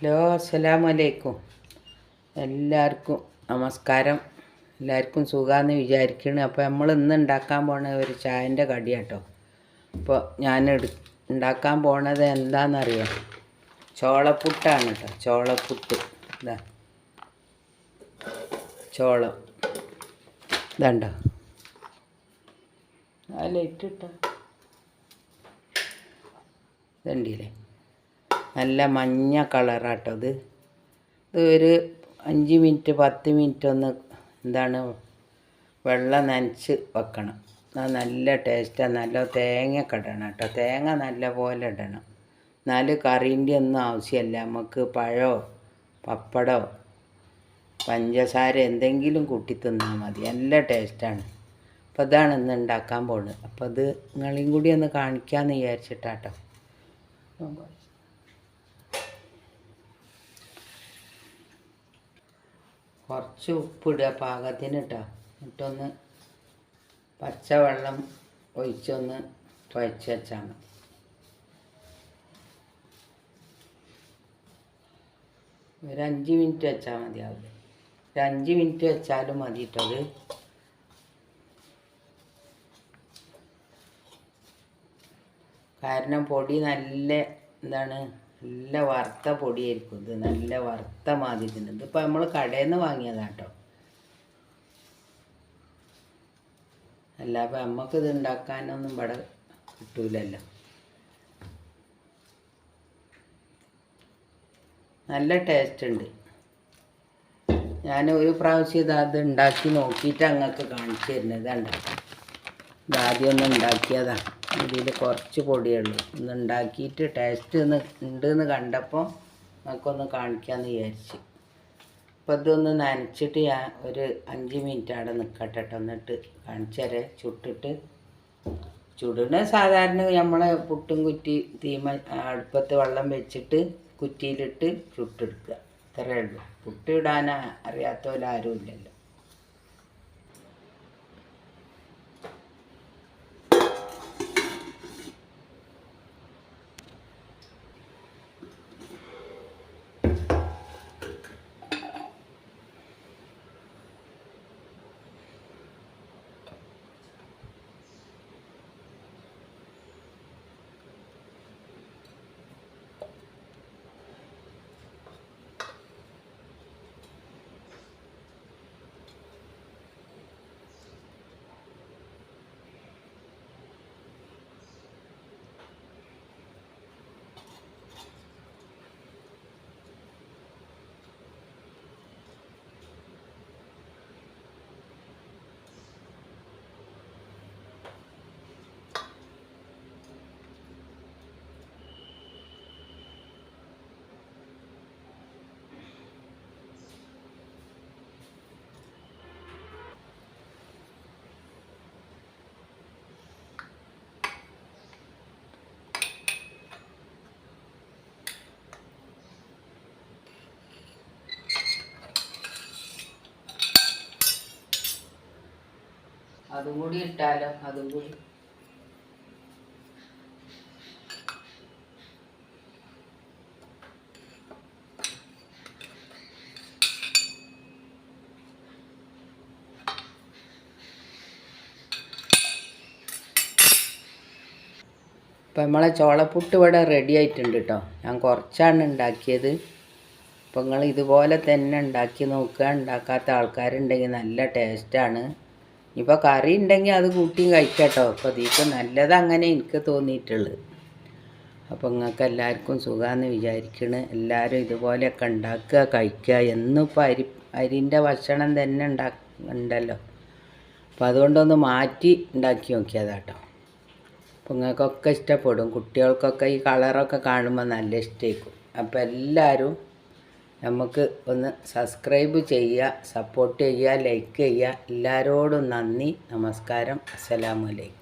Hello, അസ്സലാമു അലൈക്കും. എല്ലാവർക്കും നമസ്കാരം. എല്ലാവർക്കും സുഖമാണെന്ന് വിചാരിക്കുന്നു. അപ്പോൾ നമ്മൾ ഇന്ന് ഉണ്ടാക്കാൻ പോണ ഒരു ചായൻ്റെ കടിയാട്ടോ. അപ്പോൾ ഞാൻ ഉണ്ടാക്കാൻ പോണത് എന്താണെന്നറിയോ? ചോളപ്പുട്ടാണ് കേട്ടോ. ചോളപ്പുട്ട് ഇതാ, ചോളം ഇതുണ്ടോ, ആ ലൈറ്റ് ഇട്ടോ, ഇതുണ്ടല്ലേ, നല്ല മഞ്ഞ കളറാട്ടോ. ഇത് ഒരു 5 മിനിറ്റ് 10 മിനിറ്റ് ഒന്ന് വെള്ളം നനച്ച് വെക്കണം. അത് നല്ല ടേസ്റ്റാണ്. നല്ല തേങ്ങയൊക്കെ ഇടണം കേട്ടോ. തേങ്ങ നല്ല പോലെ ഇടണം. എന്നാലും കറീൻ്റെ ഒന്നും ആവശ്യമില്ല. നമുക്ക് പഴമോ പപ്പടമോ പഞ്ചസാര എന്തെങ്കിലും കൂട്ടി തിന്നാൽ മതി. നല്ല ടേസ്റ്റാണ്. അപ്പോൾ ഇതാണ് ഇന്ന് ഉണ്ടാക്കാൻ പോകുന്നത്. അപ്പോൾ ഇത് നിങ്ങളെയും കൂടി ഒന്ന് കാണിക്കാമെന്ന് വിചാരിച്ചിട്ടാട്ടോ. കുറച്ച് ഉപ്പിടുക പാകത്തിന് കേട്ടോ. എന്നിട്ടൊന്ന് പച്ചവെള്ളം ഒഴിച്ചൊന്ന് കുഴച്ച് വെച്ചാൽ മതി. ഒരു 5 മിനിറ്റ് വെച്ചാൽ മതിയാവില്ല. ഒരു 5 മിനിറ്റ് വെച്ചാലും മതി കേട്ടോ. അത് കാരണം പൊടി നല്ല നല്ല വറുത്ത പൊടിയായിരിക്കും. ഇത് നല്ല വറുത്ത മാതിരി. ഇതിപ്പോൾ നമ്മൾ കടയിൽ നിന്ന് വാങ്ങിയതാണ് കേട്ടോ. അല്ല, അപ്പം നമുക്കിത് ഉണ്ടാക്കാനൊന്നും ഇവിടെ കിട്ടൂലല്ലോ. നല്ല ടേസ്റ്റ് ഉണ്ട്. ഞാൻ ഒരു പ്രാവശ്യം അത് ഉണ്ടാക്കി നോക്കിയിട്ട് അങ്ങക്ക് കാണിച്ചു തരുന്നത്. ഇതാദ്യം ഒന്ന് ഉണ്ടാക്കിയതാണ്. ഇതിൽ കുറച്ച് പൊടിയുള്ളൂ. ഒന്ന് ഉണ്ടാക്കിയിട്ട് ടേസ്റ്റ് ഉണ്ടെന്ന് കണ്ടപ്പോൾ നമുക്കൊന്ന് കാണിക്കാമെന്ന് വിചാരിച്ച്. അപ്പോൾ ഇതൊന്ന് നനച്ചിട്ട് ഞാൻ ഒരു 5 മിനിറ്റ് അവിടെ നിൽക്കട്ടെ കേട്ടോ. എന്നിട്ട് കാണിച്ചു തരാം. ചുടുന്ന സാധാരണ നമ്മളെ പുട്ടും കുറ്റി അടുപ്പത്ത് വെള്ളം വെച്ചിട്ട് കുറ്റിയിലിട്ട് ചുട്ടെടുക്കുക. ഇത്രയേ ഉള്ളൂ. പുട്ടിടാൻ അറിയാത്തവരാരും ഇല്ലല്ലോ. അതും കൂടി ഇട്ടാലോ? അതും കൂടി ഇപ്പം നമ്മളെ ചോളപ്പുട്ട് ഇവിടെ റെഡി ആയിട്ടുണ്ട് കേട്ടോ. ഞാൻ കുറച്ചാണ് ഉണ്ടാക്കിയത്. അപ്പം നിങ്ങൾ ഇതുപോലെ തന്നെ ഉണ്ടാക്കി നോക്കുക. ഉണ്ടാക്കാത്ത ആൾക്കാരുണ്ടെങ്കിൽ നല്ല ടേസ്റ്റാണ്. ഇപ്പോൾ കറി ഉണ്ടെങ്കിൽ അത് കൂട്ടിയും കഴിക്കാട്ടോ. അപ്പോൾ ഇതിക്ക് നല്ലത് അങ്ങനെ എനിക്ക് തോന്നിയിട്ടുള്ളത്. അപ്പോൾ നിങ്ങൾക്ക് എല്ലാവർക്കും സുഖമാണെന്ന് വിചാരിക്കണ്. എല്ലാവരും ഇതുപോലെയൊക്കെ ഉണ്ടാക്കുക, കഴിക്കുക. എന്നിപ്പോൾ അരിൻ്റെ ഭക്ഷണം തന്നെ ഉണ്ടല്ലോ. അപ്പോൾ അതുകൊണ്ടൊന്ന് മാറ്റി ഉണ്ടാക്കി നോക്കിയതാട്ടോ. അപ്പോൾ നിങ്ങൾക്കൊക്കെ ഇഷ്ടപ്പെടും. കുട്ടികൾക്കൊക്കെ ഈ കളറൊക്കെ കാണുമ്പോൾ നല്ല ഇഷ്ടമായിരിക്കും. അപ്പോൾ എല്ലാവരും നമുക്ക് ഒന്ന് സബ്സ്ക്രൈബ് ചെയ്യുക, സപ്പോർട്ട് ചെയ്യുക, ലൈക്ക് ചെയ്യുക. എല്ലാവരോടും നന്ദി, നമസ്കാരം, അസ്സലാമു അലൈക്കും.